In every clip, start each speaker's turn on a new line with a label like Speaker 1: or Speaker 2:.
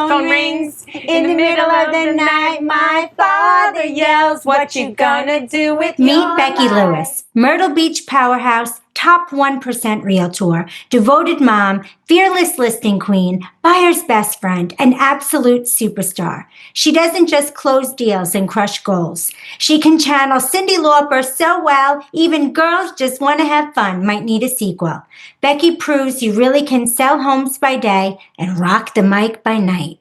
Speaker 1: phone rings. In the middle of the night, my father yells, what you gonna do with
Speaker 2: Meet
Speaker 1: your
Speaker 2: Becki
Speaker 1: life?
Speaker 2: Lewis, Myrtle Beach powerhouse, top 1% realtor, devoted mom, fearless listing queen, buyer's best friend, and absolute superstar. She doesn't just close deals and crush goals. She can channel Cyndi Lauper so well, even Girls Just Want to Have Fun might need a sequel. Becki proves you really can sell homes by day and rock the mic by night.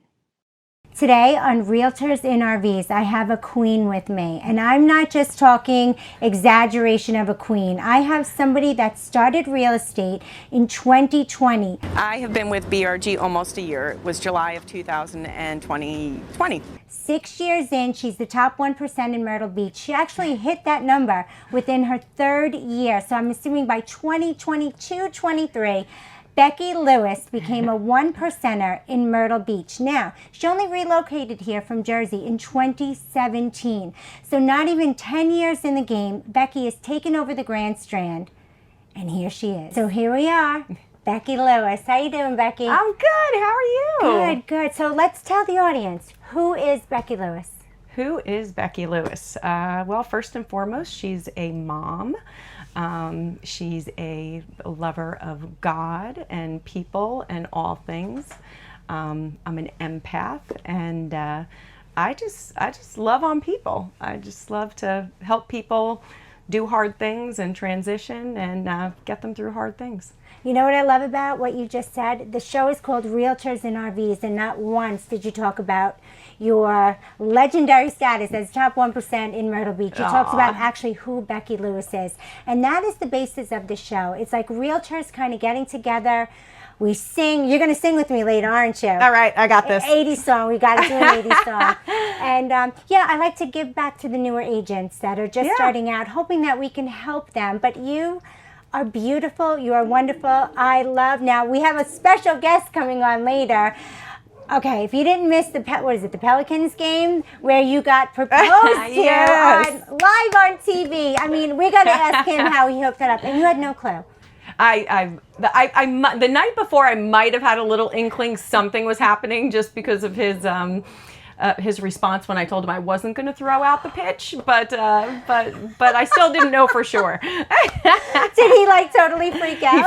Speaker 2: Today on Realtors in RVs, I have a queen with me, and I'm not just talking exaggeration of a queen. I have somebody that started real estate in 2020.
Speaker 3: I have been with BRG almost a year. It was July of 2020.
Speaker 2: 6 years in, she's the top 1% in Myrtle Beach. She actually hit that number within her third year. So I'm assuming by 2022-23, Becki Lewis became a 1%er in Myrtle Beach. Now, she only relocated here from Jersey in 2017. So not even 10 years in the game, Becki has taken over the Grand Strand, and here she is. So here we are, Becki Lewis. How you doing, Becki?
Speaker 3: I'm good. How are you?
Speaker 2: Good, good. So let's tell the audience, who is Becki Lewis?
Speaker 3: Who is Becki Lewis? Well, first and foremost, she's a mom. She's a lover of God and people and all things. I'm an empath, and I just love on people. I just love to help people do hard things and transition and get them through hard things.
Speaker 2: You know what I love about what you just said? The show is called Realtors in RVs, and not once did you talk about your legendary status as top 1% in Myrtle Beach. You talked about actually who Becki Lewis is. And that is the basis of the show. It's like realtors kind of getting together. We sing. You're going to sing with me later, aren't you?
Speaker 3: All right, I got this.
Speaker 2: 80s song. We got to do an 80s song. And yeah, I like to give back to the newer agents that are just starting out, hoping that we can help them. But you are beautiful. You are wonderful. I love. Now, we have a special guest coming on later. Okay, if you didn't miss the the Pelicans game where you got proposed to live on TV. I mean, we got to ask him how he hooked it up, and you had no clue.
Speaker 3: The night before, I might have had a little inkling something was happening just because of his response when I told him I wasn't going to throw out the pitch, but I still didn't know for sure.
Speaker 2: Did he like totally freak out?
Speaker 3: He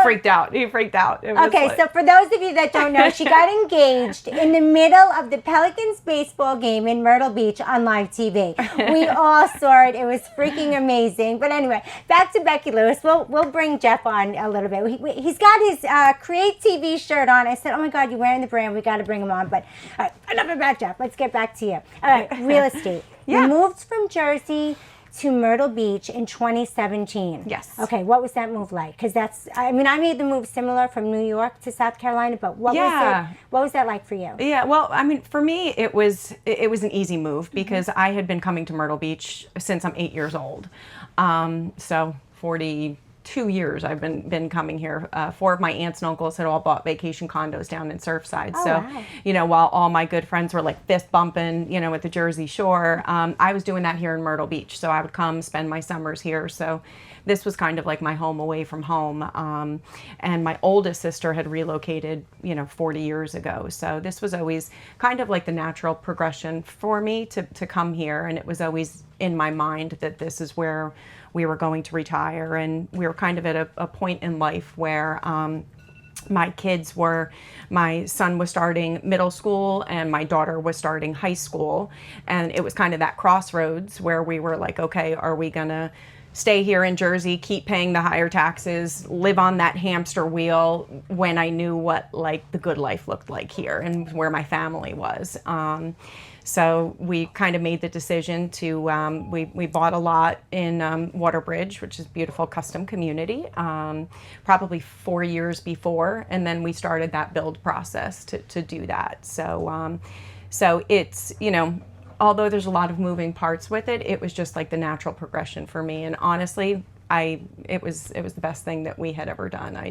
Speaker 3: freaked out. It was
Speaker 2: okay,
Speaker 3: like...
Speaker 2: so for those of you that don't know, she got engaged in the middle of the Pelicans baseball game in Myrtle Beach on live TV. We all saw it. It was freaking amazing. But anyway, back to Becki Lewis. We'll bring Jeff on a little bit. He's got his Create TV shirt on. I said, oh my God, you're wearing the brand. We got to bring him on. But all right, enough about Jeff. Let's get back to you. All right, real estate.
Speaker 3: Yeah.
Speaker 2: You moved from Jersey to Myrtle Beach in 2017.
Speaker 3: Yes.
Speaker 2: Okay, what was that move like? Because I made the move similar from New York to South Carolina, but what was that like for you?
Speaker 3: Yeah, well, I mean, for me, it was an easy move because I had been coming to Myrtle Beach since I'm 8 years old. So 42 years I've been coming here. 4 of my aunts and uncles had all bought vacation condos down in Surfside.
Speaker 2: Oh,
Speaker 3: so,
Speaker 2: wow.
Speaker 3: you know, while all my good friends were like fist bumping, you know, at the Jersey Shore, I was doing that here in Myrtle Beach. So I would come spend my summers here. So this was kind of like my home away from home. And my oldest sister had relocated, you know, 40 years ago. So this was always kind of like the natural progression for me to come here. And it was always in my mind that this is where we were going to retire. And we were kind of at a point in life where my son was starting middle school and my daughter was starting high school. And it was kind of that crossroads where we were like, okay, are we gonna stay here in Jersey, keep paying the higher taxes, live on that hamster wheel when I knew what like the good life looked like here and where my family was. So we kind of made the decision to, we bought a lot in Waterbridge, which is a beautiful custom community, probably 4 years before, and then we started that build process to do that. So, so it's, you know, although there's a lot of moving parts with it, it was just like the natural progression for me. And honestly, it was the best thing that we had ever done. I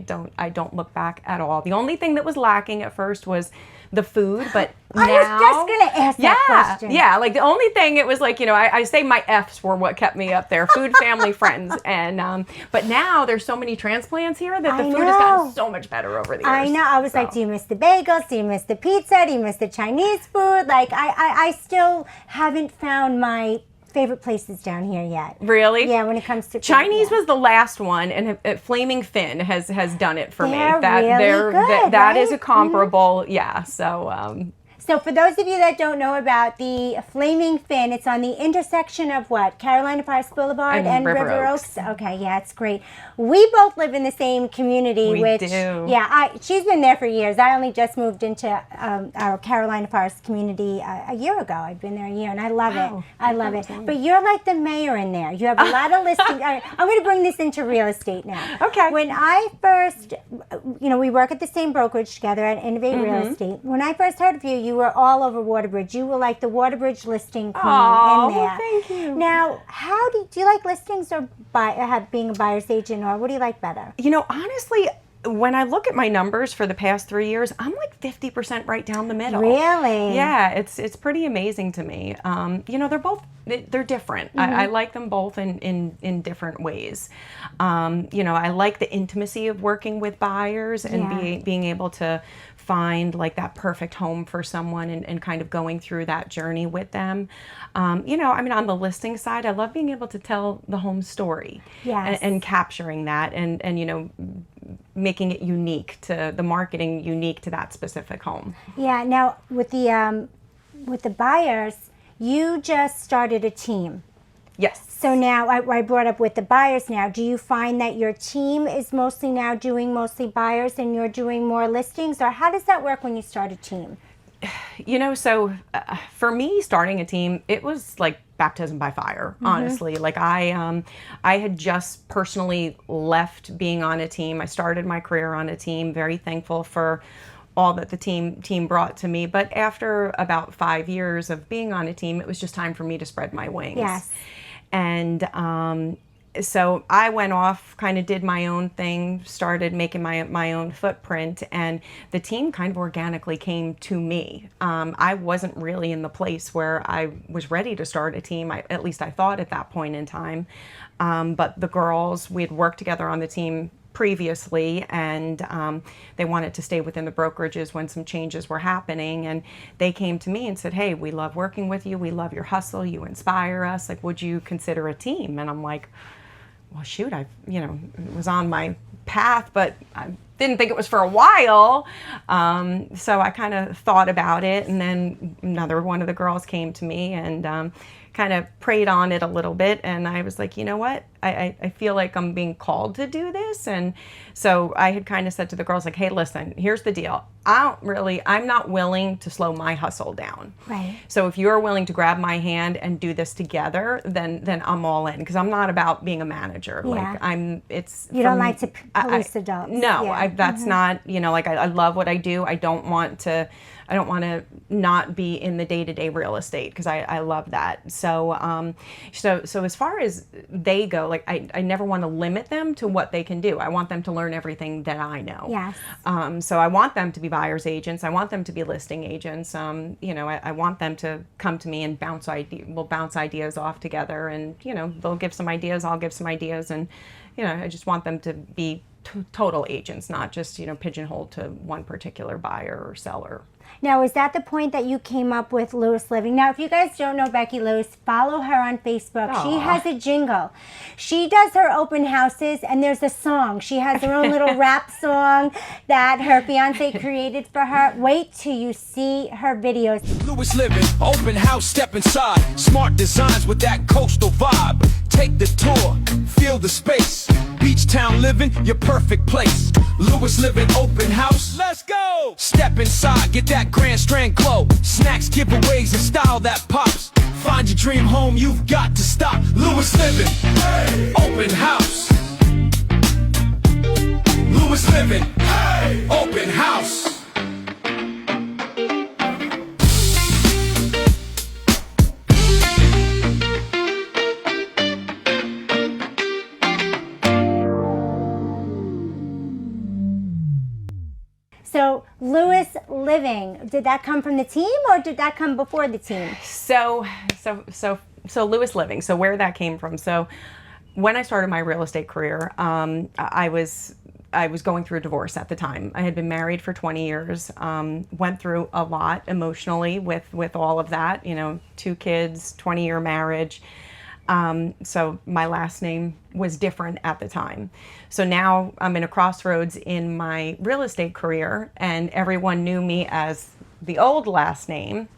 Speaker 3: don't look back at all. The only thing that was lacking at first was the food, but now,
Speaker 2: I was just going to ask that question.
Speaker 3: Yeah, like the only thing, it was like, I say my F's were what kept me up there: food, family, friends, and but now there's so many transplants here that the food has gotten so much better over the years.
Speaker 2: I know. I was like, do you miss the bagels? Do you miss the pizza? Do you miss the Chinese food? Like, I still haven't found my favorite places down here yet.
Speaker 3: Really?
Speaker 2: Yeah, when it comes to
Speaker 3: Chinese was the last one, and Flaming Fin has done it for me.
Speaker 2: They're really good,
Speaker 3: that is
Speaker 2: right?
Speaker 3: a comparable, yeah. So
Speaker 2: So for those of you that don't know about the Flaming Fin, it's on the intersection of what? Carolina Forest Boulevard and River Oaks. Okay, yeah, it's great. We both live in the same community.
Speaker 3: We
Speaker 2: which,
Speaker 3: do.
Speaker 2: Yeah, she's been there for years. I only just moved into our Carolina Forest community a year ago. I've been there a year, and I love it. I love it. But you're like the mayor in there. You have a lot of listings. I'm going to bring this into real estate now.
Speaker 3: Okay.
Speaker 2: When I first, we work at the same brokerage together at Innovate Real Estate. When I first heard of you, you were all over Waterbridge. You were like the Waterbridge listing queen in there.
Speaker 3: Well, thank you.
Speaker 2: Now, how do you like listings or being a buyer's agent, or what do you like better?
Speaker 3: Honestly, when I look at my numbers for the past 3 years, I'm like 50% right down the middle.
Speaker 2: Really?
Speaker 3: Yeah, it's pretty amazing to me. They're different. I like them both in different ways. I like the intimacy of working with buyers and being able to find like that perfect home for someone and kind of going through that journey with them. On the listing side, I love being able to tell the home story and capturing that and making it unique to the marketing, unique to that specific home.
Speaker 2: Yeah. Now with the buyers, you just started a team.
Speaker 3: Yes.
Speaker 2: So now I brought up with the buyers now. Do you find that your team is mostly buyers and you're doing more listings, or how does that work when you start a team?
Speaker 3: For me, starting a team, it was like baptism by fire, honestly. Like I had just personally left being on a team. I started my career on a team, very thankful for all that the team brought to me. But after about 5 years of being on a team, it was just time for me to spread my wings.
Speaker 2: Yes.
Speaker 3: And so I went off, kind of did my own thing, started making my own footprint, and the team kind of organically came to me. I wasn't really in the place where I was ready to start a team, at least I thought at that point in time. But the girls, we had worked together on the team previously, and they wanted to stay within the brokerages when some changes were happening, and they came to me and said, hey, we love working with you, we love your hustle, you inspire us, like, would you consider a team? And I'm like, well, shoot, it was on my path, but I didn't think it was for a while. So I kind of thought about it, and then another one of the girls came to me and kind of prayed on it a little bit, and I was like, you know what, I feel like I'm being called to do this. And so I had kind of said to the girls, like, hey, listen, here's the deal. I'm not willing to slow my hustle down.
Speaker 2: Right.
Speaker 3: So if you're willing to grab my hand and do this together, then I'm all in, because I'm not about being a manager.
Speaker 2: Yeah.
Speaker 3: Like
Speaker 2: you don't like to police adults.
Speaker 3: No,
Speaker 2: Yeah.
Speaker 3: that's not, I love what I do. I don't want to not be in the day-to-day real estate, because I love that. So as far as they go, like I never want to limit them to what they can do. I want them to learn everything that I know.
Speaker 2: Yes.
Speaker 3: So I want them to be buyer's agents. I want them to be listing agents. I want them to come to me and we'll bounce ideas off together, and they'll give some ideas, I'll give some ideas, and I just want them to be total agents, not just pigeonholed to one particular buyer or seller.
Speaker 2: Now, is that the point that you came up with Lewis Living? Now, if you guys don't know Becki Lewis, follow her on Facebook.
Speaker 3: Aww.
Speaker 2: She has a jingle. She does her open houses, and there's a song. She has her own little rap song that her fiance created for her. Wait till you see her videos.
Speaker 4: Lewis Living, open house, step inside. Smart designs with that coastal vibe. Take the tour, feel the space. Beach town living, your perfect place. Lewis Living, open house. Let's go! Step inside, get that Grand Strand glow. Snacks, giveaways, and style that pops. Find your dream home, you've got to stop. Lewis Living, hey! Open house. Lewis Living, hey! Open house.
Speaker 2: Living, did that come from the team or did that come before the team?
Speaker 3: So Lewis Living. So where that came from. So when I started my real estate career, I was going through a divorce at the time. I had been married for 20 years, went through a lot emotionally with all of that, 2 kids, 20-year marriage. So my last name was different at the time. So now I'm in a crossroads in my real estate career, and everyone knew me as the old last name.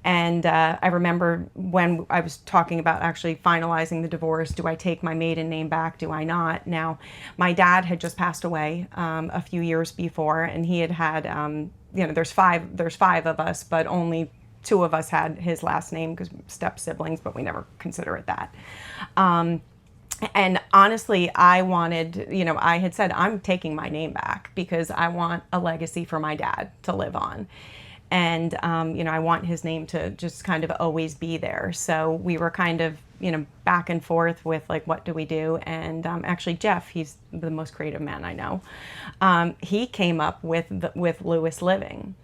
Speaker 3: And I remember when I was talking about actually finalizing the divorce, do I take my maiden name back? Do I not? Now, my dad had just passed away a few years before, and he had there's five of us, but only 2 of us had his last name because step siblings, but we never consider it that. And honestly, I wanted, I had said, I'm taking my name back because I want a legacy for my dad to live on. And, I want his name to just kind of always be there. So we were kind of, back and forth with like, what do we do? And actually, Jeff, he's the most creative man I know. He came up with Lewis Living.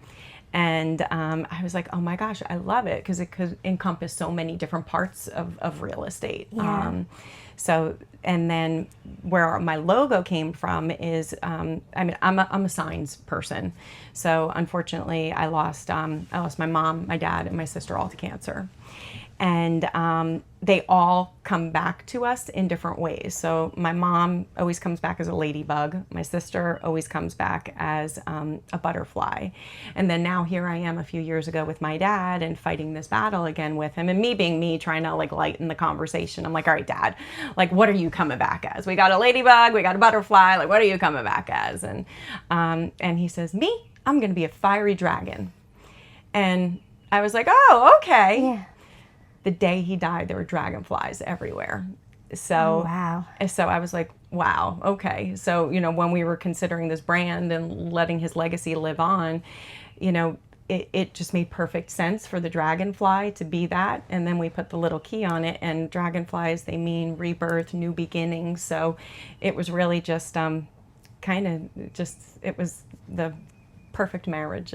Speaker 3: And I was like, oh my gosh, I love it because it could encompass so many different parts of real estate.
Speaker 2: Yeah.
Speaker 3: And then where my logo came from is, I'm a signs person. So unfortunately, I lost my mom, my dad, and my sister all to cancer. And they all come back to us in different ways. So my mom always comes back as a ladybug. My sister always comes back as a butterfly. And then now here I am a few years ago with my dad and fighting this battle again with him. And me being me, trying to like lighten the conversation. I'm like, all right, Dad, like, what are you coming back as? We got a ladybug, we got a butterfly. Like, what are you coming back as? And he says, me, I'm going to be a fiery dragon. And I was like, oh, okay.
Speaker 2: Yeah.
Speaker 3: The day he died, there were dragonflies everywhere. So,
Speaker 2: Oh, wow.
Speaker 3: So I was like, wow, okay. So, when we were considering this brand and letting his legacy live on, it just made perfect sense for the dragonfly to be that. And then we put the little key on it, and dragonflies, they mean rebirth, new beginnings. So it was really just it was the perfect marriage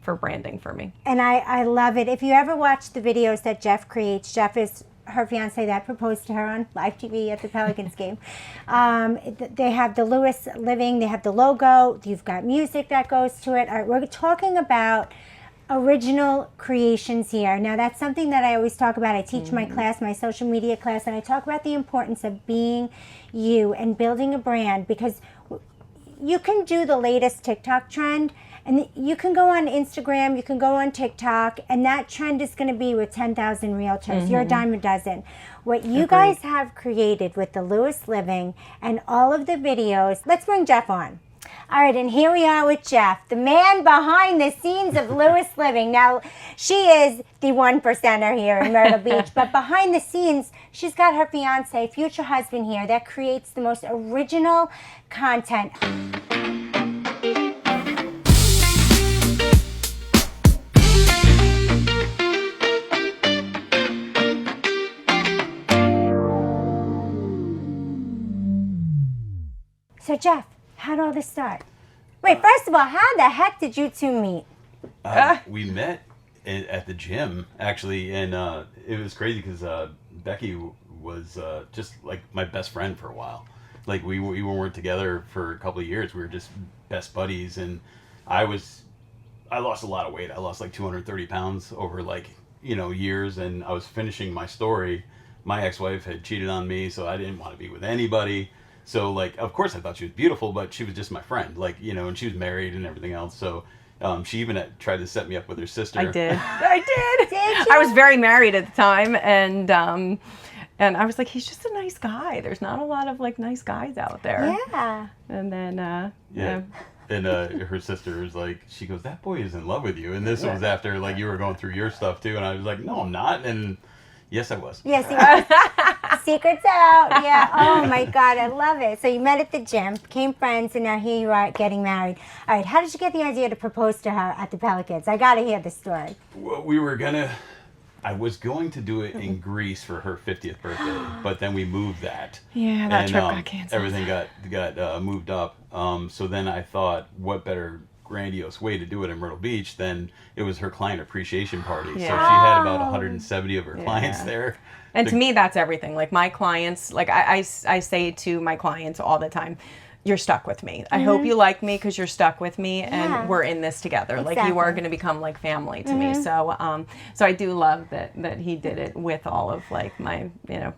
Speaker 3: for branding for me.
Speaker 2: And I love it. If you ever watch the videos that Jeff creates, Jeff is her fiance that proposed to her on live TV at the Pelicans game. They have the Lewis Living, they have the logo, you've got music that goes to it. All right, we're talking about original creations here. Now that's something that I always talk about. I teach my class, my social media class, and I talk about the importance of being you and building a brand, because you can do the latest TikTok trend, and you can go on Instagram, you can go on TikTok, and that trend is going to be with 10,000 realtors. You're a dime a dozen. What you guys have created with the Lewis Living and all of the videos, let's bring Jeff on. All right, and here we are with Jeff, the man behind the scenes of Lewis Living. Now, she is the 1%er here in Myrtle Beach, but behind the scenes, she's got her fiance, future husband here, that creates the most original content. So, Jeff, how'd all this start? Wait, first of all, how the heck did you 2 meet?
Speaker 5: We met at the gym, actually, and it was crazy because Becki was just like my best friend for a while. Like we weren't together for a couple of years. We were just best buddies, and I lost a lot of weight. I lost like 230 pounds over years, and I was finishing my story. My ex-wife had cheated on me, so I didn't want to be with anybody. So, of course I thought she was beautiful, but she was just my friend, and she was married and everything else. So, she even tried to set me up with her sister.
Speaker 3: I did. I was very married at the time, and I was like, he's just a nice guy. There's not a lot of, nice guys out there.
Speaker 2: Yeah.
Speaker 3: And then,
Speaker 5: yeah. And her sister was like, she goes, that boy is in love with you. And this was after, you were going through your stuff, too. And I was like, no, I'm not. And yes, I was.
Speaker 2: Yes, he was. Secrets out. Yeah. Oh, my God. I love it. So you met at the gym, became friends, and now here you are getting married. All right. How did you get the idea to propose to her at the Pelicans? I got to hear the story.
Speaker 5: Well, I was going to do it in Greece for her 50th birthday, but then we moved that.
Speaker 3: Yeah, that trip got canceled.
Speaker 5: Everything got moved up. So then I thought, what better grandiose way to do it in Myrtle Beach, then it was her client appreciation party. So she
Speaker 3: Yeah.
Speaker 5: had about 170 of her clients there.
Speaker 3: And to me, that's everything. Like my clients, like I say to my clients all the time, you're stuck with me. I hope you like me because you're stuck with me and we're in this together. Like you are going to become like family to me. So so I do love that he did it with all of like my,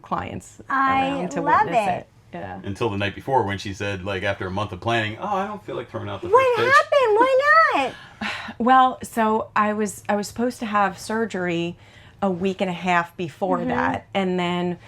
Speaker 3: clients around to
Speaker 2: love
Speaker 3: witness
Speaker 2: it.
Speaker 3: it. Yeah.
Speaker 5: Until the night before when she said, like, after a month of planning, oh, I don't feel like throwing out the
Speaker 2: What
Speaker 5: first pitch.
Speaker 2: happened? Why not?
Speaker 3: Well, so I was supposed to have surgery a week and a half before that, and then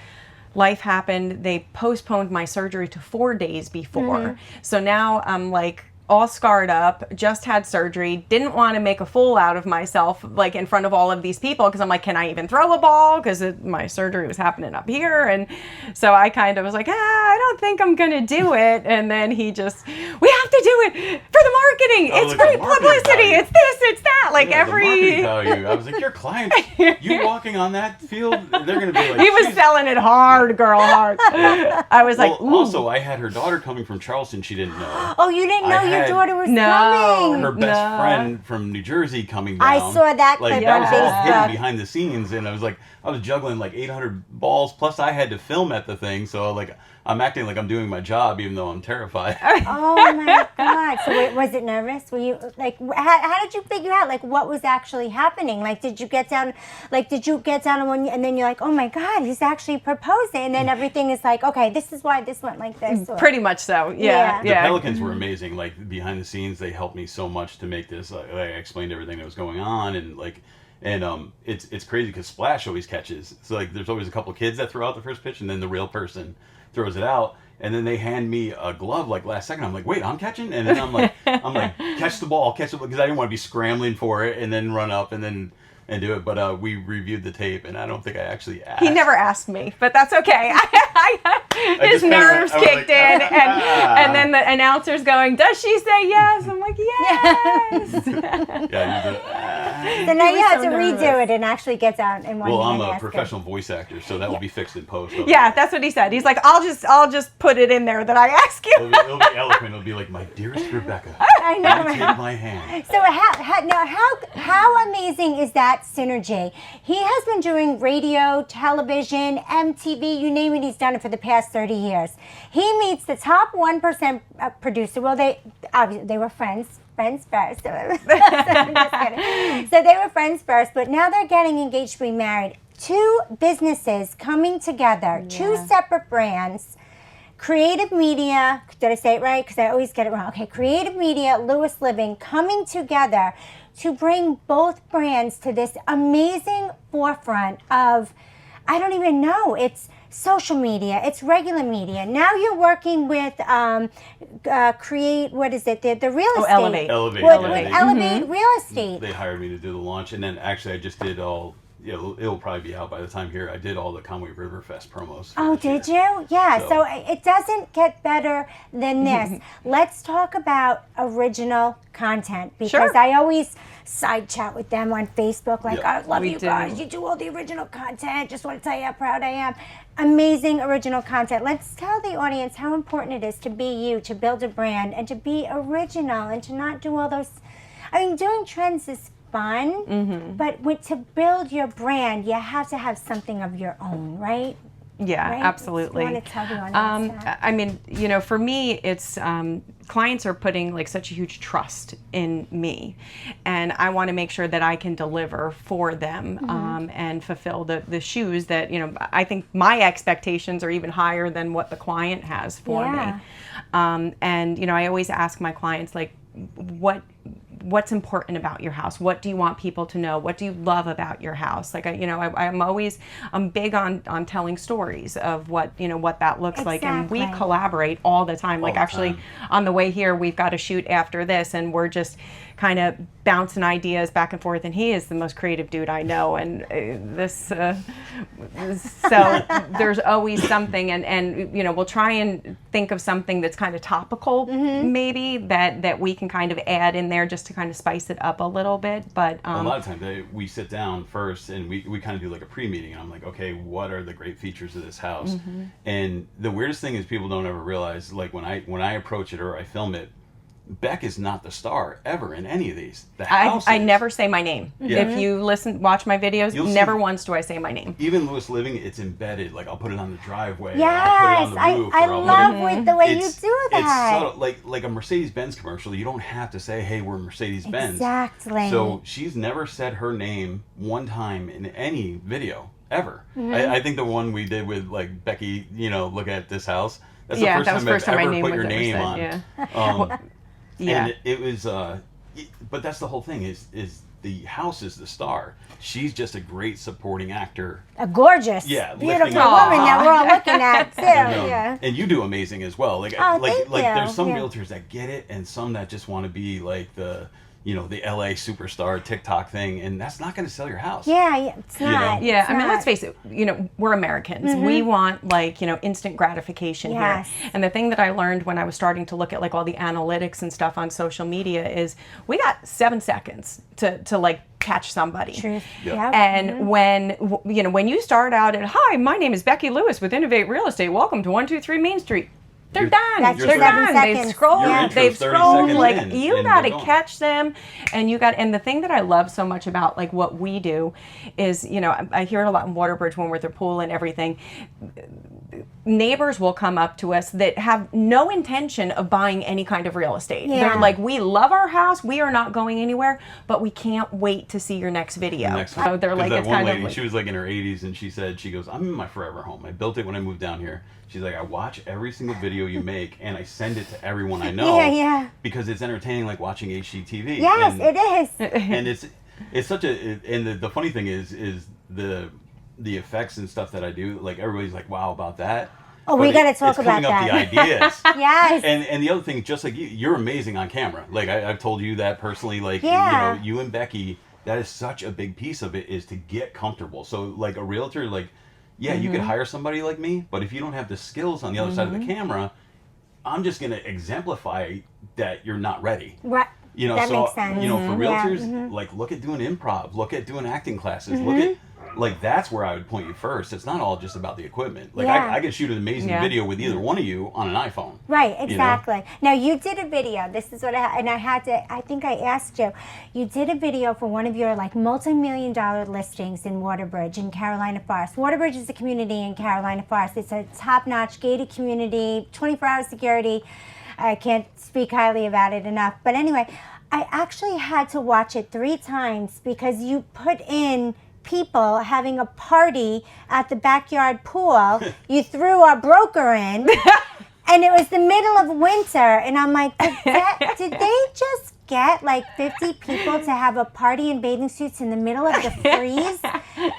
Speaker 3: life happened. They postponed my surgery to 4 days before. So now I'm like all scarred up, just had surgery, didn't want to make a fool out of myself like in front of all of these people because I'm like, can I even throw a ball? Because my surgery was happening up here. And so I kind of was like, I don't think I'm going to do it. And then he just, we have to do it for the marketing.
Speaker 5: Oh,
Speaker 3: It's
Speaker 5: look, the
Speaker 3: great
Speaker 5: marketing
Speaker 3: publicity.
Speaker 5: value.
Speaker 3: It's this, it's that. Like
Speaker 5: Yeah, the marketing
Speaker 3: every...
Speaker 5: value. I was like, your clients, you walking on that field, they're going to be like,
Speaker 3: He was
Speaker 5: "She's-"
Speaker 3: selling it hard, girl, hard. I was like,
Speaker 5: Well, also, I had her daughter coming from Charleston. She didn't know.
Speaker 2: Oh, you didn't know
Speaker 5: I
Speaker 2: your
Speaker 5: had-
Speaker 2: daughter was
Speaker 3: No.
Speaker 2: coming.
Speaker 5: Her best friend from New Jersey coming down.
Speaker 2: I saw that
Speaker 5: Like
Speaker 2: clip
Speaker 5: that
Speaker 2: on
Speaker 5: was all
Speaker 2: Facebook.
Speaker 5: hidden behind the scenes, and I was juggling like 800 balls. Plus, I had to film at the thing, so like I'm acting like I'm doing my job, even though I'm terrified.
Speaker 2: Oh my God! So wait, was it nervous? Were you like, how did you figure out like what was actually happening? Like, did you get down on one, and then you're like, oh my God, he's actually proposing, and then everything is like, okay, this is why this went like this. Or,
Speaker 3: pretty much so.
Speaker 2: Yeah.
Speaker 3: Yeah.
Speaker 5: The Pelicans were amazing. Like behind the scenes, they helped me so much to make this. Like, I explained everything that was going on, and it's crazy because Splash always catches. So like, there's always a couple of kids that throw out the first pitch, and then the real person throws it out, and then they hand me a glove like last second. I'm like, wait, I'm catching, and then I'm like, catch the ball, because I didn't want to be scrambling for it and then run up and do it. But we reviewed the tape, and I don't think I actually asked.
Speaker 3: He never asked me, but that's okay. His
Speaker 5: just kinda
Speaker 3: nerves
Speaker 5: went- I was
Speaker 3: kicked
Speaker 5: like,
Speaker 3: in, and then the announcer's going, "Does she say yes?" I'm like, "Yes."
Speaker 2: So now you
Speaker 3: was
Speaker 2: have
Speaker 3: so
Speaker 2: to redo
Speaker 3: nervous.
Speaker 2: it and actually get down in one
Speaker 5: Well,
Speaker 2: hand
Speaker 5: I'm
Speaker 2: and
Speaker 5: a
Speaker 2: ask him.
Speaker 5: professional voice actor, so that will be fixed in post.
Speaker 3: Yeah, that's what he said. He's like, "I'll just put it in there that I ask you."
Speaker 5: It'll be eloquent. It'll be like, my dearest Rebecca,
Speaker 2: I know,
Speaker 5: will you
Speaker 2: right?
Speaker 5: take my hand?
Speaker 2: So how amazing is that synergy? He has been doing radio, television, MTV, you name it, he's done it for the past 30 years. He meets the top 1% producer. Well, they were friends first. So, I'm just kidding. So they were friends first, but now they're getting engaged to be married. Two businesses coming together, two separate brands. Creative Media, did I say it right? Because I always get it wrong. Okay, Creative Media, Lewis Living, coming together to bring both brands to this amazing forefront of, I don't even know, it's social media, it's regular media. Now you're working with Create, what is it, the real estate.
Speaker 3: Elevate.
Speaker 5: Elevate.
Speaker 2: With Elevate Real Estate.
Speaker 5: They hired me to do the launch, and then actually I just did all. It'll probably be out by the time here. I did all the Conway River Fest promos. for
Speaker 2: Oh,
Speaker 5: this
Speaker 2: did
Speaker 5: year.
Speaker 2: you? Yeah,
Speaker 5: So-
Speaker 2: so it doesn't get better than this. Let's talk about original content, because
Speaker 3: Sure.
Speaker 2: I always side chat with them on Facebook, like,
Speaker 5: Yeah.
Speaker 2: I love
Speaker 3: We
Speaker 2: you
Speaker 3: do.
Speaker 2: guys. You do all the original content. Just want to tell you how proud I am. Amazing original content. Let's tell the audience how important it is to be you, to build a brand, and to be original, and to not do all those. I mean, doing trends is fun, but to build your brand, you have to have something of your own, right?
Speaker 3: Yeah,
Speaker 2: Right?
Speaker 3: absolutely.
Speaker 2: I want to tell the audience that.
Speaker 3: I mean, for me, it's clients are putting like such a huge trust in me, and I want to make sure that I can deliver for them and fulfill the shoes that I think my expectations are even higher than what the client has for
Speaker 2: Yeah.
Speaker 3: me. And I always ask my clients, like, what's important about your house? What do you want people to know? What do you love about your house? Like, I'm big on telling stories of what that looks like, and we
Speaker 2: Exactly.
Speaker 3: collaborate all the time. Like,
Speaker 5: the
Speaker 3: actually,
Speaker 5: time.
Speaker 3: on the way here, we've got a shoot after this, and we're just kind of bouncing ideas back and forth. And he is the most creative dude I know, and so there's always something, and we'll try and think of something that's kind of topical, maybe that we can kind of add in there just to kind of spice it up a little bit. But
Speaker 5: A lot of times we sit down first and we kind of do like a pre-meeting, and I'm like, okay, what are the great features of this house? And the weirdest thing is people don't ever realize, like when I approach it or I film it, Beck is not the star ever in any of these. The house
Speaker 3: I
Speaker 5: is.
Speaker 3: never say my name.
Speaker 5: Yeah.
Speaker 3: If you watch my videos,
Speaker 5: You'll
Speaker 3: never
Speaker 5: see.
Speaker 3: once do I say my name.
Speaker 5: Even Lewis Living, it's embedded. Like I'll put it on the driveway.
Speaker 2: Yes,
Speaker 5: I'll put it on the roof.
Speaker 2: I
Speaker 5: or I'll
Speaker 2: love
Speaker 5: put it,
Speaker 2: with the way you
Speaker 5: it's-
Speaker 2: do that.
Speaker 5: It's subtle. Like a Mercedes-Benz commercial. You don't have to say, "Hey, we're Mercedes-Benz."
Speaker 2: Exactly.
Speaker 5: So she's never said her name one time in any video ever. I think the one we did with like Becki, look at this house. That's
Speaker 3: Yeah,
Speaker 5: the
Speaker 3: that
Speaker 5: first
Speaker 3: was the
Speaker 5: time
Speaker 3: first time my
Speaker 5: I've ever
Speaker 3: name
Speaker 5: put
Speaker 3: was
Speaker 5: your
Speaker 3: ever
Speaker 5: name
Speaker 3: said,
Speaker 5: on.
Speaker 3: yeah. Yeah.
Speaker 5: And it was, but that's the whole thing is the house is the star. She's just a great supporting actor.
Speaker 2: A gorgeous,
Speaker 5: Yeah,
Speaker 2: beautiful
Speaker 5: lifting up.
Speaker 2: woman that we're all looking at too. Yeah.
Speaker 5: And you do amazing as well. Like,
Speaker 2: Oh,
Speaker 5: like
Speaker 2: thank you.
Speaker 5: there's some
Speaker 2: Yeah.
Speaker 5: realtors that get it, and some that just want to be like the LA superstar TikTok thing, and that's not going to sell your house.
Speaker 2: Yeah, it's
Speaker 5: You know?
Speaker 2: not.
Speaker 3: Yeah,
Speaker 2: it's
Speaker 3: I mean,
Speaker 2: not.
Speaker 3: let's face it, we're Americans. We want instant gratification
Speaker 2: Yes.
Speaker 3: here. And the thing that I learned when I was starting to look at like all the analytics and stuff on social media is we got 7 seconds to like catch somebody.
Speaker 2: Truth.
Speaker 5: Yep.
Speaker 2: Yep.
Speaker 3: And when you start out at, hi, my name is Becki Lewis with Innovate Real Estate. Welcome to 123 Main Street. They're done.
Speaker 2: That's
Speaker 3: They're
Speaker 2: your 7
Speaker 3: done.
Speaker 2: seconds.
Speaker 3: They've scrolled.
Speaker 5: Your intro's
Speaker 3: They've
Speaker 5: 30
Speaker 3: scrolled.
Speaker 5: seconds
Speaker 3: Like
Speaker 5: in,
Speaker 3: you
Speaker 5: and
Speaker 3: got to
Speaker 5: they're gone.
Speaker 3: catch them, and the thing that I love so much about like what we do is, I hear it a lot in Waterbridge when we're at the pool and everything. Neighbors will come up to us that have no intention of buying any kind of real estate.
Speaker 2: Yeah.
Speaker 3: They're like, we love our house. We are not going anywhere, but we can't wait to see your next video.
Speaker 5: Next
Speaker 3: So they're
Speaker 5: 'cause
Speaker 3: like,
Speaker 5: that
Speaker 3: it's
Speaker 5: one
Speaker 3: kind
Speaker 5: lady,
Speaker 3: of like,
Speaker 5: she was like in her 80s, and she goes, I'm in my forever home. I built it when I moved down here. She's like, I watch every single video you make, and I send it to everyone I know.
Speaker 2: Yeah.
Speaker 5: Because it's entertaining, like watching HGTV.
Speaker 2: Yes,
Speaker 5: and,
Speaker 2: it is.
Speaker 5: And it's such a, and the funny thing is the effects and stuff that I do. Like everybody's like, wow, about that.
Speaker 2: Oh, we
Speaker 5: But
Speaker 2: got to talk
Speaker 5: it's
Speaker 2: about
Speaker 5: coming up
Speaker 2: that.
Speaker 5: the ideas.
Speaker 2: Yes.
Speaker 5: And the other thing, just like you're amazing on camera. Like I've told you that personally. Like
Speaker 2: Yeah.
Speaker 5: you and Becki, that is such a big piece of it is to get comfortable. So like a realtor, like you could hire somebody like me, but if you don't have the skills on the other side of the camera, I'm just gonna exemplify that you're not ready.
Speaker 2: Right. That
Speaker 5: so
Speaker 2: makes sense.
Speaker 5: for
Speaker 2: Yeah.
Speaker 5: realtors, like look at doing improv, look at doing acting classes, look at like that's where I would point you first. It's not all just about the equipment. Like
Speaker 2: Yeah.
Speaker 5: I could shoot an amazing
Speaker 3: Yeah.
Speaker 5: video with either one of you on an iPhone.
Speaker 2: Right,
Speaker 5: you know?
Speaker 2: exactly. Now you did a video. This is what I think I asked you. You did a video for one of your like multi-million-dollar listings in Waterbridge in Carolina Forest. Waterbridge is a community in Carolina Forest. It's a top-notch gated community, 24-hour security. I can't speak highly about it enough. But anyway, I actually had to watch it 3 times because you put in people having a party at the backyard pool. You threw our broker in, and it was the middle of winter, and I'm like, did they just get like 50 people to have a party in bathing suits in the middle of the freeze?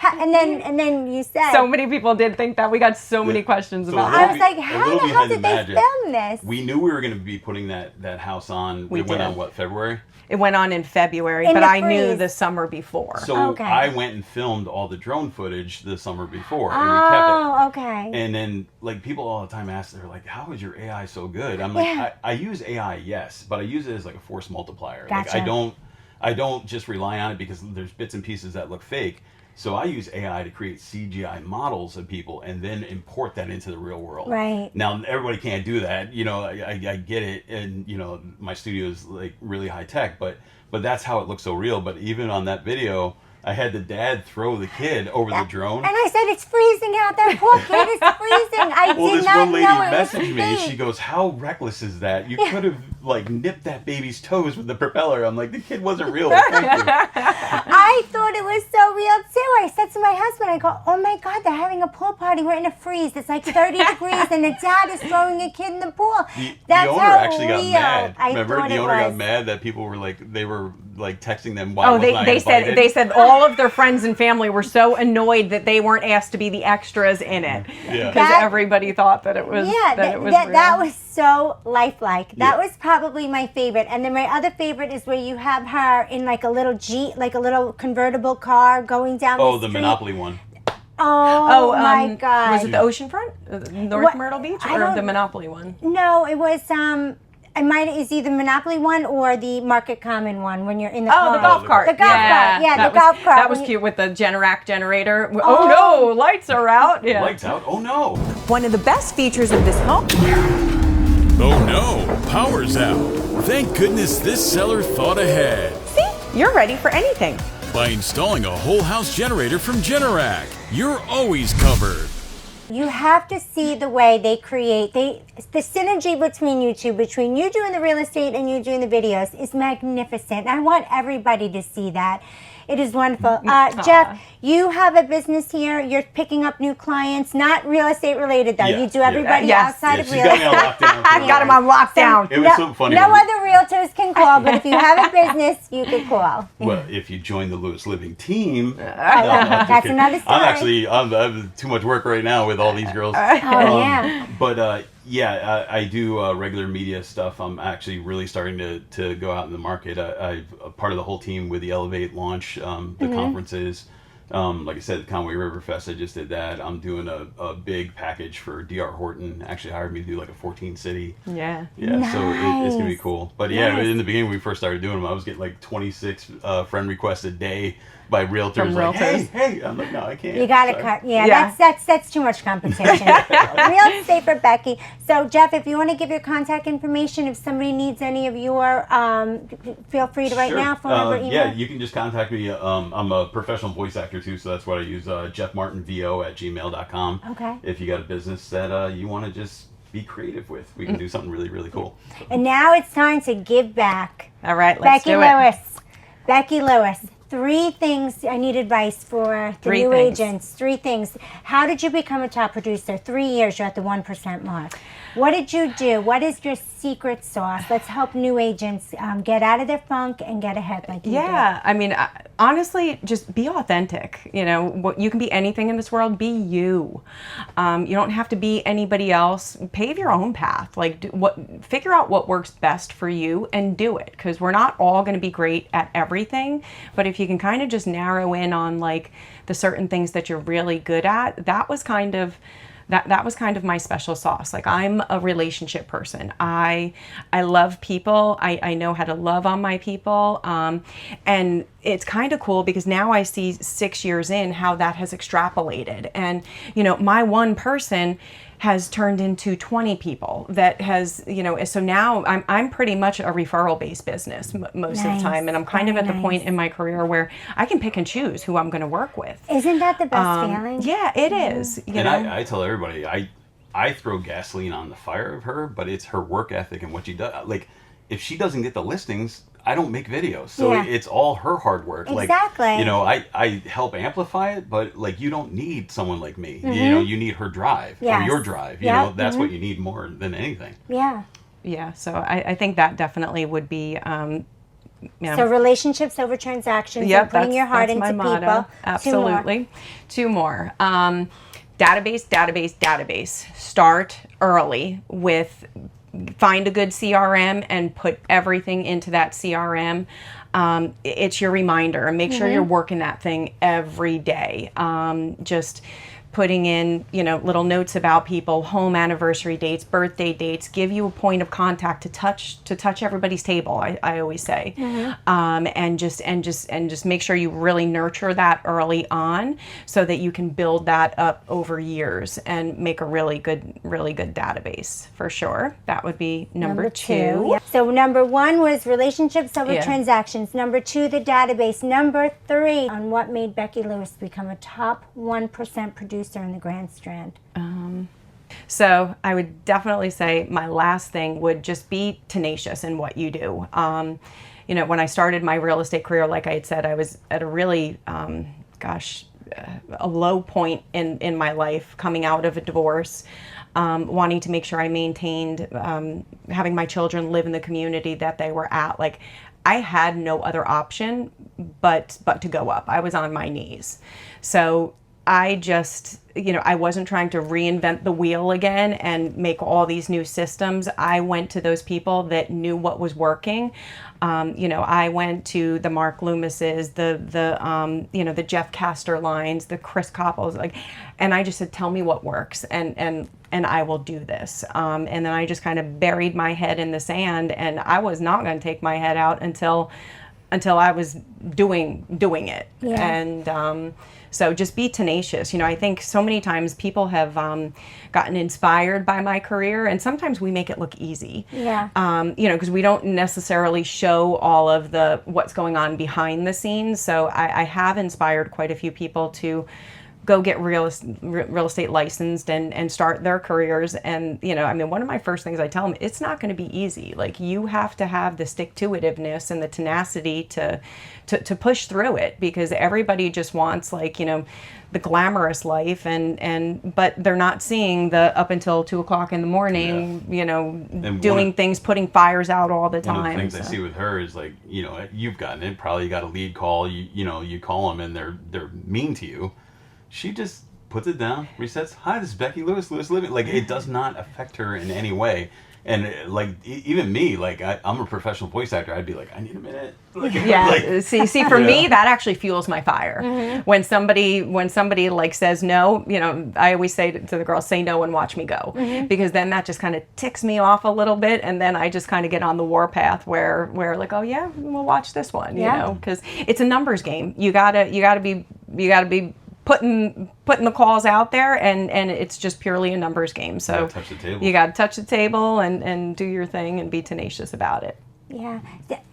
Speaker 2: And then you said,
Speaker 3: so many people did think that. We got so many questions
Speaker 5: So
Speaker 3: about
Speaker 5: a
Speaker 2: I
Speaker 3: that.
Speaker 2: was like,
Speaker 5: a
Speaker 2: how
Speaker 5: little
Speaker 2: the hell
Speaker 5: behind the
Speaker 2: did they
Speaker 5: magic.
Speaker 2: film this?
Speaker 5: We knew we were going to be putting that house on.
Speaker 3: We
Speaker 5: It went
Speaker 3: did.
Speaker 5: on what, February?
Speaker 3: It went on in February,
Speaker 2: In
Speaker 3: but
Speaker 2: the
Speaker 3: I knew
Speaker 2: freeze.
Speaker 3: the summer before.
Speaker 5: So
Speaker 2: Okay.
Speaker 5: I went and filmed all the drone footage the summer before, and we kept it.
Speaker 2: Oh, okay.
Speaker 5: And then, like, people all the time ask, they're like, how is your AI so good? I'm like,
Speaker 2: Yeah.
Speaker 5: I use AI, yes, but I use it as like a force multiplier.
Speaker 2: Gotcha.
Speaker 5: Like, I don't just rely on it because there's bits and pieces that look fake. So I use AI to create CGI models of people and then import that into the real world.
Speaker 2: Right.
Speaker 5: Now, everybody can't do that. I get it. And, my studio is like really high tech, but that's how it looks so real. But even on that video, I had the dad throw the kid over the drone.
Speaker 2: And I said, it's freezing out there. Poor kid is freezing. I
Speaker 5: Well,
Speaker 2: did
Speaker 5: this
Speaker 2: not
Speaker 5: one lady
Speaker 2: know it was
Speaker 5: messaged me.
Speaker 2: fake.
Speaker 5: She goes, "How reckless is that? You could have like nipped that baby's toes with the propeller." I'm like, "The kid wasn't real." But thank you.
Speaker 2: I thought it was so real too. I said to my husband, I go, oh my God, they're having a pool party. We're in a freeze. It's like 30 degrees and the dad is throwing a kid in the pool.
Speaker 5: The owner
Speaker 2: how
Speaker 5: actually got
Speaker 2: real
Speaker 5: mad.
Speaker 2: I
Speaker 5: Remember,
Speaker 2: thought
Speaker 5: the
Speaker 2: it
Speaker 5: owner got
Speaker 2: was.
Speaker 5: mad that people were like texting them. Why
Speaker 3: Oh,
Speaker 5: wasn't I
Speaker 3: they
Speaker 5: invited?
Speaker 3: said all of their friends and family were so annoyed that they weren't asked to be the extras in it
Speaker 5: Yeah.
Speaker 3: because
Speaker 2: That-
Speaker 3: everybody thought that it was
Speaker 2: Yeah,
Speaker 3: that it was
Speaker 2: that
Speaker 3: real.
Speaker 2: was so lifelike. That
Speaker 5: Yeah.
Speaker 2: was probably my favorite. And then my other favorite is where you have her in like a little Jeep, like a little convertible car going down
Speaker 5: Oh,
Speaker 2: the
Speaker 5: the
Speaker 2: street.
Speaker 5: Monopoly one.
Speaker 2: Oh, my God.
Speaker 3: Was it the oceanfront, North
Speaker 2: What-
Speaker 3: Myrtle Beach,
Speaker 2: I
Speaker 3: or
Speaker 2: don't-
Speaker 3: the Monopoly one?
Speaker 2: No, it was is either Monopoly one or the Market Common one when you're in the car.
Speaker 3: Oh, the golf cart.
Speaker 2: The golf cart. Yeah,
Speaker 3: that
Speaker 2: the golf cart.
Speaker 3: That was
Speaker 2: When you-
Speaker 3: cute with the Generac generator. Oh no, lights are out. Yeah.
Speaker 5: Lights out. Oh no.
Speaker 3: One of the best features of this home
Speaker 4: Oh no, power's out. Thank goodness this seller thought ahead.
Speaker 3: See, you're ready for anything.
Speaker 4: By installing a whole house generator from Generac, you're always covered.
Speaker 2: You have to see the way they create. The synergy between you two, between you doing the real estate and you doing the videos, is magnificent. I want everybody to see that. It is wonderful. Jeff, you have a business here. You're picking up new clients, not real estate related though.
Speaker 5: Yeah,
Speaker 2: you do everybody
Speaker 3: Yes.
Speaker 2: outside
Speaker 5: Yeah,
Speaker 2: of
Speaker 5: she's
Speaker 2: real
Speaker 5: got me on
Speaker 2: estate.
Speaker 5: lockdown.
Speaker 3: I've got him on lockdown.
Speaker 5: It was so funny.
Speaker 2: No other realtors can call, but if you have a business, you can call.
Speaker 5: Well, if you join the Lewis Living team,
Speaker 2: That's another story.
Speaker 5: I'm too much work right now with all these girls.
Speaker 2: Yeah.
Speaker 5: But I do regular media stuff. I'm actually really starting to go out in the market. I'm a part of the whole team with the Elevate launch, the conferences. Like I said, the Conway River Fest, I just did that. I'm doing a big package for D.R. Horton. Actually hired me to do like a 14 city.
Speaker 3: Yeah.
Speaker 5: Yeah, so it's going to be
Speaker 2: Nice.
Speaker 5: cool. But yeah, in the beginning when we first started doing them, I was getting like 26 friend requests a day by realtors.
Speaker 3: From
Speaker 5: like,
Speaker 3: realtors?
Speaker 5: hey. I'm like, no, I can't.
Speaker 2: You got to
Speaker 5: Sorry.
Speaker 2: cut. Yeah,
Speaker 3: Yeah.
Speaker 2: that's too much competition. Real estate for Becki. So, Jeff, if you want to give your contact information, if somebody needs any of your, feel free to right
Speaker 5: Sure.
Speaker 2: now, phone number, email.
Speaker 5: Yeah, you can just contact me. I'm a professional voice actor too, so that's what I use. JeffMartinVO@gmail.com.
Speaker 2: Okay.
Speaker 5: If you got a business that you want to just be creative with, we can do something really, really cool.
Speaker 2: And now it's time to give back.
Speaker 3: All right, let's
Speaker 2: Becki
Speaker 3: do it.
Speaker 2: Lewis. Becki Lewis. 3 things I need advice for the
Speaker 3: 3
Speaker 2: new
Speaker 3: things.
Speaker 2: agents. 3 things. How did you become a top producer? 3 years, you're at the 1% mark. What did you do? What is your secret sauce? Let's help new agents get out of their funk and get ahead like you
Speaker 3: Yeah, I mean, honestly, just be authentic. You know, you can be anything in this world. Be you. You don't have to be anybody else. Pave your own path. Like, figure out what works best for you and do it. Because we're not all going to be great at everything. But if you can kind of just narrow in on like the certain things that you're really good at, that was kind of. That was kind of my special sauce. Like, I'm a relationship person. I love people. I know how to love on my people. And it's kind of cool because now I see 6 years in how that has extrapolated. And, you know, my one person has turned into 20 people that has, you know, so now I'm pretty much a referral based business most of the time. And I'm kind of at the point in my career where I can pick and choose who I'm going to work with.
Speaker 2: Isn't that the best feeling?
Speaker 3: Yeah, it is. You
Speaker 5: And
Speaker 3: know?
Speaker 5: I tell everybody, I throw gasoline on the fire of her, but it's her work ethic and what she does. Like, if she doesn't get the listings, I don't make videos. So
Speaker 2: Yeah.
Speaker 5: it's all her hard work.
Speaker 2: Exactly.
Speaker 5: Like, you know, I help amplify it, but like, you don't need someone like me. You know, you need her drive or
Speaker 2: Yes.
Speaker 5: your drive. You
Speaker 2: Yep.
Speaker 5: know, that's what you need more than anything.
Speaker 2: Yeah.
Speaker 3: Yeah, so I think that definitely would be, yeah.
Speaker 2: So relationships over transactions and putting your heart into
Speaker 3: my motto.
Speaker 2: people.
Speaker 3: Absolutely. 2 more. Database. Start early with, find a good CRM and put everything into that CRM. It's your reminder, and make sure you're working that thing every day. Just putting in, you know, little notes about people, home anniversary dates, birthday dates, give you a point of contact to touch everybody's table. I always say, and just make sure you really nurture that early on, so that you can build that up over years and make a really good database for sure. That would be number 2.
Speaker 2: Yeah. So number 1 was relationships over
Speaker 3: Yeah.
Speaker 2: transactions. Number 2, the database. Number 3, on what made Becki Lewis become a top 1% producer in the Grand Strand.
Speaker 3: So I would definitely say my last thing would just be tenacious in what you do. You know, when I started my real estate career, like I had said, I was at a really, a low point in my life, coming out of a divorce, wanting to make sure I maintained having my children live in the community that they were at. Like, I had no other option but to go up. I was on my knees. So I just, you know, I wasn't trying to reinvent the wheel again and make all these new systems. I went to those people that knew what was working. You know, I went to the Mark Loomises, the Jeff Castor lines, the Chris Koppels, like, and I just said, tell me what works, and I will do this. And then I just kind of buried my head in the sand, and I was not going to take my head out until until I was doing it.
Speaker 2: Yeah.
Speaker 3: And so just be tenacious. You know, I think so many times people have gotten inspired by my career, and sometimes we make it look easy.
Speaker 2: Yeah.
Speaker 3: You know, because we don't necessarily show all of the what's going on behind the scenes. So I have inspired quite a few people to go get real estate licensed and start their careers. And, you know, I mean, one of my first things I tell them, it's not going to be easy. Like, you have to have the stick-to-itiveness and the tenacity to push through it, because everybody just wants, like, you know, the glamorous life, but they're not seeing the up until 2:00 in the morning, you know, doing things, putting fires out all the time.
Speaker 5: One of the things I see with her is, like, you know, you've gotten it, probably got a lead call, you know, you call them and they're mean to you. She just puts it down, resets. Hi, this is Becki Lewis Living. Like, it does not affect her in any way. And like, even me, like, I'm a professional voice actor. I'd be like, I need a minute. Like,
Speaker 3: Yeah.
Speaker 5: like,
Speaker 3: see, for me, that actually fuels my fire. When somebody like says no, you know, I always say to the girls, say no and watch me go, because then that just kind of ticks me off a little bit, and then I just kind of get on the warpath where like, oh yeah, we'll watch this one, you know, because it's a numbers game. You gotta be putting the calls out there, and it's just purely a numbers game. So you got to touch the table and do your thing and be tenacious about it.
Speaker 2: Yeah.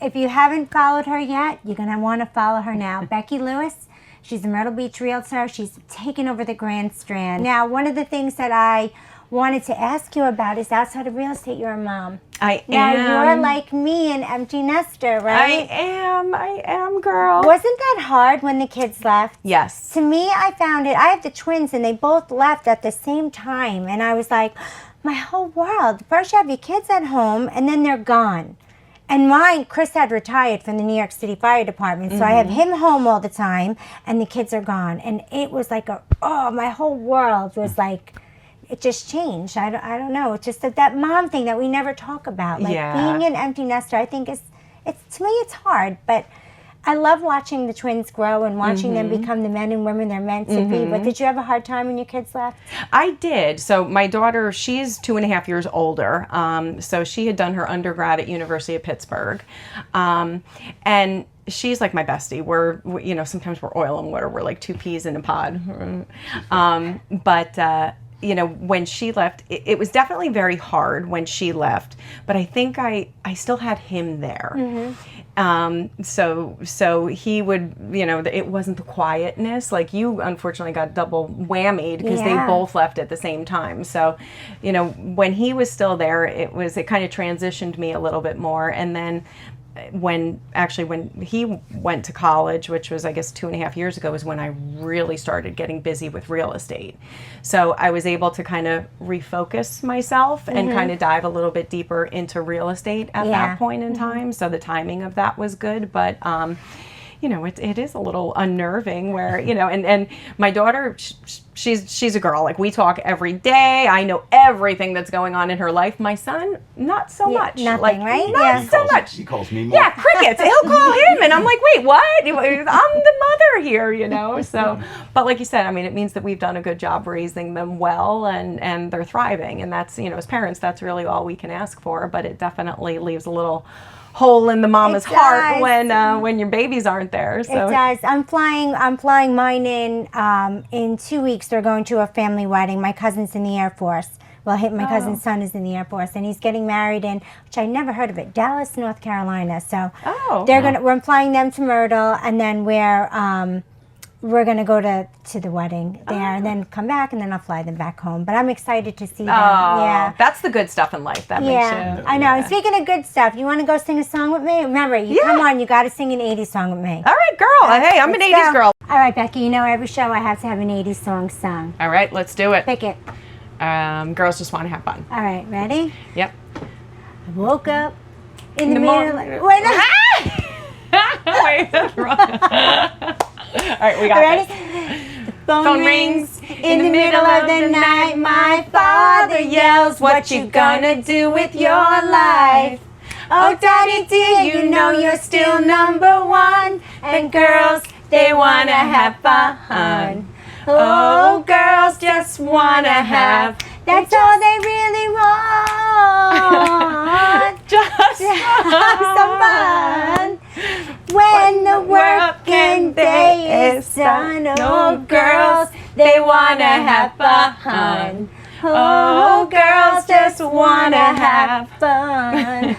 Speaker 2: If you haven't followed her yet, you're going to want to follow her now. Becki Lewis, she's a Myrtle Beach realtor. She's taken over the Grand Strand. Now, one of the things that I wanted to ask you about is, outside of real estate, you're a mom.
Speaker 3: I
Speaker 2: Now,
Speaker 3: am.
Speaker 2: you're like me, an empty nester, right?
Speaker 3: I am, girl.
Speaker 2: Wasn't that hard when the kids left?
Speaker 3: Yes.
Speaker 2: To me, I found it, I have the twins, and they both left at the same time. And I was like, my whole world. First you have your kids at home, and then they're gone. And mine, Chris had retired from the New York City Fire Department, so I have him home all the time, and the kids are gone. And it was like my whole world was like, it just changed. I don't know. It's just that mom thing that we never talk about. Like, being an empty nester, I think to me it's hard, but I love watching the twins grow and watching them become the men and women they're meant to be. But did you have a hard time when your kids left?
Speaker 3: I did. So my daughter, she's 2.5 years older. So she had done her undergrad at University of Pittsburgh. And she's like my bestie. We're, you know, sometimes we're oil and water. We're like two peas in a pod. But you know, when she left, it was definitely very hard when she left, but I think I still had him there. So he would, you know, it wasn't the quietness. Like, you unfortunately got double whammied because they both left at the same time. So, you know, when he was still there, it kind of transitioned me a little bit more. And then when he went to college, which was, I guess, 2.5 years ago, is when I really started getting busy with real estate. So I was able to kind of refocus myself and kind of dive a little bit deeper into real estate at that point in time. So the timing of that was good, but you know, it is a little unnerving where, you know, and my daughter, she's a girl. Like, we talk every day. I know everything that's going on in her life. My son, not so much.
Speaker 2: Nothing,
Speaker 3: like,
Speaker 2: right?
Speaker 3: Not so much.
Speaker 5: He calls me more.
Speaker 3: Yeah, crickets. He'll call him, and I'm like, wait, what? I'm the mother here, you know? So, but like you said, I mean, it means that we've done a good job raising them well, and they're thriving. And that's, you know, as parents, that's really all we can ask for. But it definitely leaves a little hole in the mama's heart when your babies aren't there. So.
Speaker 2: It does. I'm flying mine in 2 weeks. They're going to a family wedding. My cousin's in the Air Force. Well, my cousin's son is in the Air Force, and he's getting married in, which I never heard of it, Dallas, North Carolina. So we're flying them to Myrtle, and then we're going to go to the wedding there and then come back, and then I'll fly them back home. But I'm excited to see them. Yeah.
Speaker 3: That's the good stuff in life. That makes you.
Speaker 2: I know. And speaking of good stuff, you want to go sing a song with me? Remember, come on, you got to sing an 80s song with me.
Speaker 3: All right, girl. Hey, I'm an 80s girl.
Speaker 2: All right, Becki, you know every show I have to have an 80s song sung.
Speaker 3: All right, let's do it.
Speaker 2: Pick it.
Speaker 3: Girls Just Want to Have Fun.
Speaker 2: All right, ready?
Speaker 3: Yep.
Speaker 2: I woke up in the
Speaker 3: morning.
Speaker 2: middle. Wait, no.
Speaker 3: Wait, that's wrong. All right, we got
Speaker 2: Ready?
Speaker 3: this.
Speaker 2: The phone rings in the middle of the night. My father yells, "What you gonna do with your life? Oh, Daddy, do you know you're still number one? And girls, they wanna have fun. Oh, girls just wanna have. That's all they really want.
Speaker 3: Just
Speaker 2: Have some fun." When the working day is done, oh girls, they wanna have fun. Oh, girls just wanna have fun.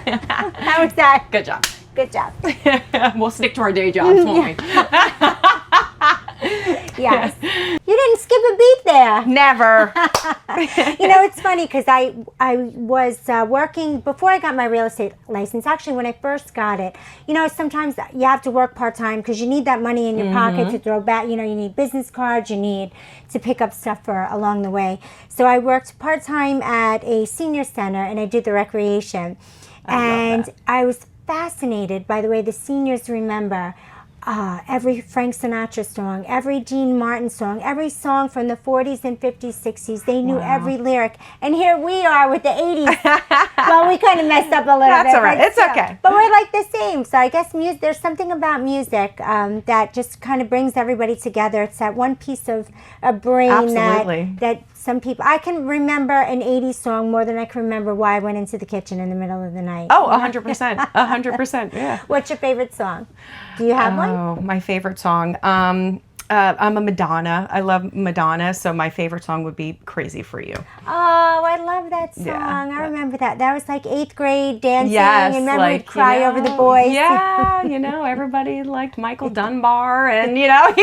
Speaker 2: How was that?
Speaker 3: Good job.
Speaker 2: Good job.
Speaker 3: We'll stick to our day jobs, won't we?
Speaker 2: Yes. You didn't skip a beat there.
Speaker 3: Never.
Speaker 2: You know, it's funny because I was working before I got my real estate license. Actually, when I first got it, you know, sometimes you have to work part-time because you need that money in your pocket to throw back. You know, you need business cards, you need to pick up stuff for along the way. So I worked part-time at a senior center and I did the recreation. I was fascinated by the way the seniors remember every Frank Sinatra song, every Dean Martin song, every song from the 40s and 50s, 60s. They knew every lyric. And here we are with the 80s. Well, we kind of messed up a little bit.
Speaker 3: That's all right. It's okay.
Speaker 2: But we're like the same. So I guess there's something about music that just kind of brings everybody together. It's that one piece of a brain that some people... I can remember an 80s song more than I can remember why I went into the kitchen in the middle of the night.
Speaker 3: Oh, 100%. 100%, yeah.
Speaker 2: What's your favorite song? Do you have one?
Speaker 3: Oh, my favorite song. I'm a Madonna. I love Madonna, so my favorite song would be Crazy for You.
Speaker 2: Oh, I love that song.
Speaker 3: Yeah.
Speaker 2: I remember that. That was like 8th grade dancing.
Speaker 3: Yes,
Speaker 2: and remember
Speaker 3: like,
Speaker 2: we'd cry
Speaker 3: you know,
Speaker 2: over the boys.
Speaker 3: Yeah, you know, everybody liked Michael Dunbar, and you know,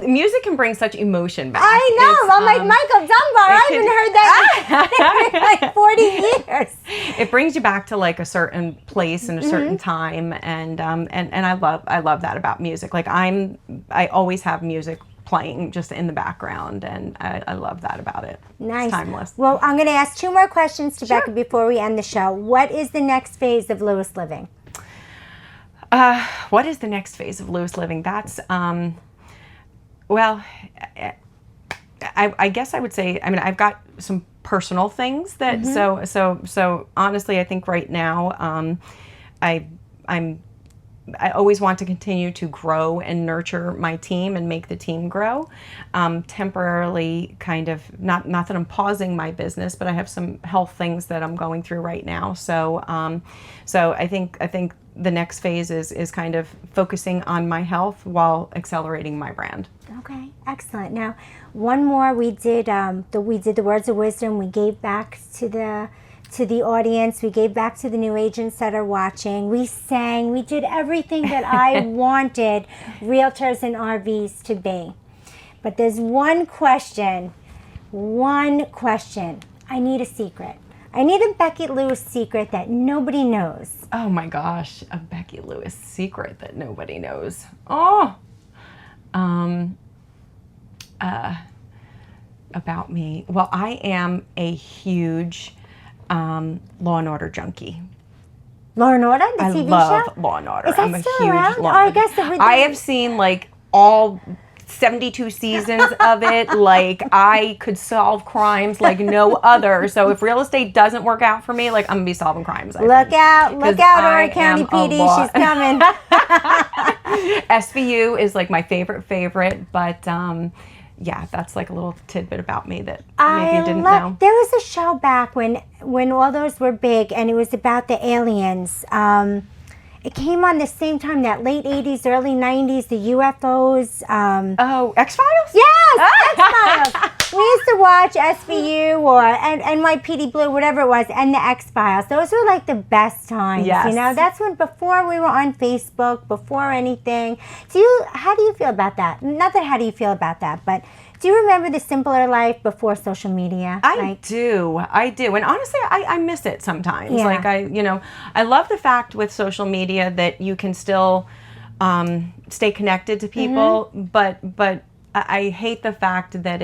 Speaker 3: music can bring such emotion back.
Speaker 2: I know. I'm like, Michael Dunbar. I haven't heard that in like 40 years.
Speaker 3: It brings you back to like a certain place and a certain time, and I love that about music. Like I always have music playing just in the background, and I love that about it.
Speaker 2: Nice.
Speaker 3: It's timeless.
Speaker 2: Well, I'm going to ask 2 more questions to Becki before we end the show. What is the next phase of Lewis living?
Speaker 3: What is the next phase of Lewis living? That's well, I guess I would say, I mean, I've got some personal things that so honestly, I think right now I always want to continue to grow and nurture my team and make the team grow. Temporarily, kind of not that I'm pausing my business, but I have some health things that I'm going through right now. So I think the next phase is kind of focusing on my health while accelerating my brand.
Speaker 2: Okay, excellent. Now, one more. We did the words of wisdom. We gave back to the audience. We gave back to the new agents that are watching. We sang. We did everything that I wanted realtors and RVs to be. But there's one question. I need a secret. I need a Becki Lewis secret that nobody knows.
Speaker 3: Oh my gosh, a Becki Lewis secret that nobody knows. Oh, about me. Well, I am a huge Law and Order junkie.
Speaker 2: Law and Order, the TV show?
Speaker 3: I love Law and Order.
Speaker 2: Is that
Speaker 3: I'm a
Speaker 2: still
Speaker 3: huge
Speaker 2: around?
Speaker 3: Law
Speaker 2: I
Speaker 3: and Order.
Speaker 2: guess it would
Speaker 3: I
Speaker 2: be-
Speaker 3: have seen like all 72 seasons of it. Like I could solve crimes like no other. So if real estate doesn't work out for me, like I'm gonna be solving crimes.
Speaker 2: Look out, Orange County PD, she's coming.
Speaker 3: SVU is like my favorite, but yeah, that's like a little tidbit about me that maybe you didn't know.
Speaker 2: There was a show back when all those were big, and it was about the aliens. It came on the same time, that late 80s, early 90s, the UFOs.
Speaker 3: Oh, X-Files?
Speaker 2: Yes, X-Files. We used to watch SVU or NYPD Blue, whatever it was, and the X-Files. Those were like the best times.
Speaker 3: Yes.
Speaker 2: You know, that's when, before we were on Facebook, before anything. How do you feel about that? Not that how do you feel about that, but do you remember the simpler life before social media?
Speaker 3: I do. And honestly, I miss it sometimes.
Speaker 2: Yeah.
Speaker 3: Like I love the fact with social media that you can still stay connected to people, but I hate the fact that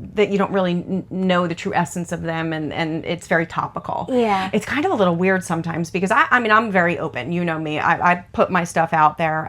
Speaker 3: that you don't really know the true essence of them, and it's very topical.
Speaker 2: Yeah.
Speaker 3: It's kind of a little weird sometimes because I mean, I'm very open. You know me. I put my stuff out there.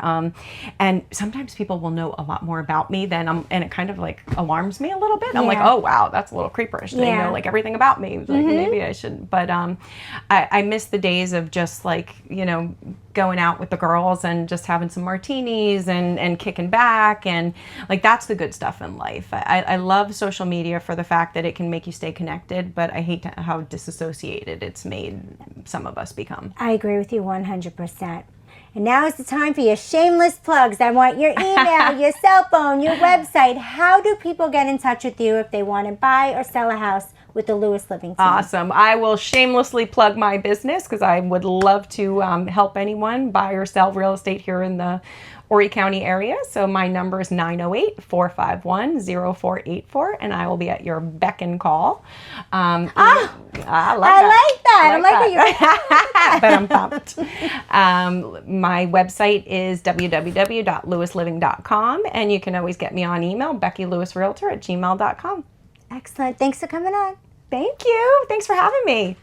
Speaker 3: And sometimes people will know a lot more about me and it kind of like alarms me a little bit. I'm like, oh, wow, that's a little creeperish. They know like everything about me. Like maybe I shouldn't. But I miss the days of just like, you know, going out with the girls and just having some martinis and kicking back, and like that's the good stuff in life. I love social media media for the fact that it can make you stay connected, but I hate how disassociated it's made some of us become.
Speaker 2: I agree with you 100%. And now is the time for your shameless plugs. I want your email, your cell phone, your website. How do people get in touch with you if they want to buy or sell a house with the Lewis Living Team?
Speaker 3: Awesome. I will shamelessly plug my business because I would love to help anyone buy or sell real estate here in the Horry County area. So my number is 908-451-0484, and I will be at your beck and call. I like
Speaker 2: that. I like
Speaker 3: that. But I'm pumped. My website is www.lewisliving.com, and you can always get me on email, beckylewisrealtor@gmail.com.
Speaker 2: Excellent. Thanks for coming on.
Speaker 3: Thank you. Thanks for having me.